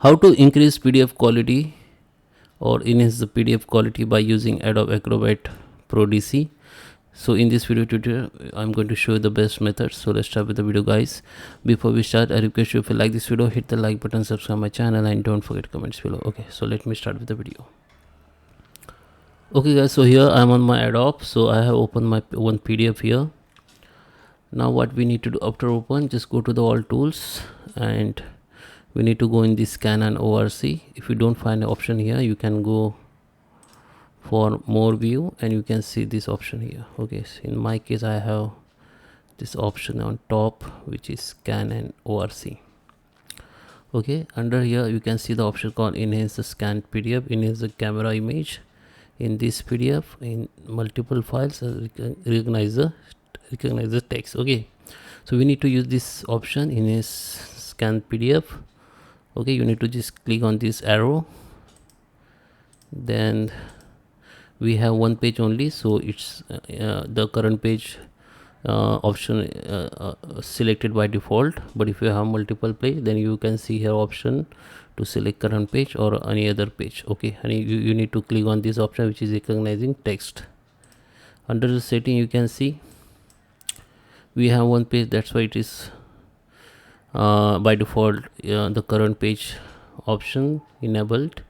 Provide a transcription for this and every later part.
How to increase PDF quality or enhance the PDF quality by using Adobe Acrobat Pro DC. So in this video tutorial I'm going to show you the best methods. So let's start with the video, guys. Before we start, I request you, if you like this video, hit the like button, subscribe my channel, and don't forget comments below. Okay, so let me start with the video. Okay guys, so here I'm on my Adobe. So I have opened my one PDF here. Now what we need to do after open, just go to the all tools and we need to go in the scan and ORC. If you don't find an option here, you can go for more view and you can see this option here. Okay, so in my case I have this option on top, which is scan and ORC. Okay, under here you can see the option called enhance the scanned PDF, enhance the camera image in this PDF in multiple files, recognize the text. Okay, so we need to use this option in a scan PDF. Okay, you need to just click on this arrow, then we have one page only, so it's the current page option selected by default. But if you have multiple page, then you can see here option to select current page or any other page. Okay, and you need to click on this option, which is recognizing text. Under the setting you can see we have one page, that's why it is by default the current page option enabled.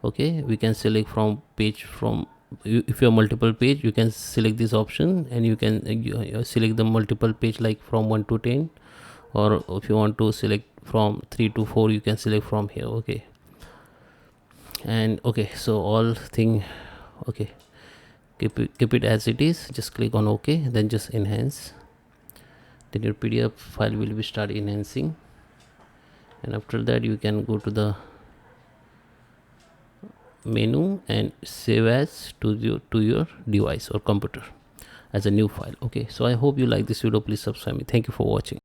Okay, we can select from page from, if you have multiple page, you can select this option and you can select the multiple page like from 1 to 10, or if you want to select from 3 to 4, you can select from here. Okay, and okay, so all thing, okay, keep it as it is, just click on OK, then just enhance, then your PDF file will be start enhancing, and after that you can go to the menu and save as to your device or computer as a new file. Okay, so I hope you like this video. Please subscribe me. Thank you for watching.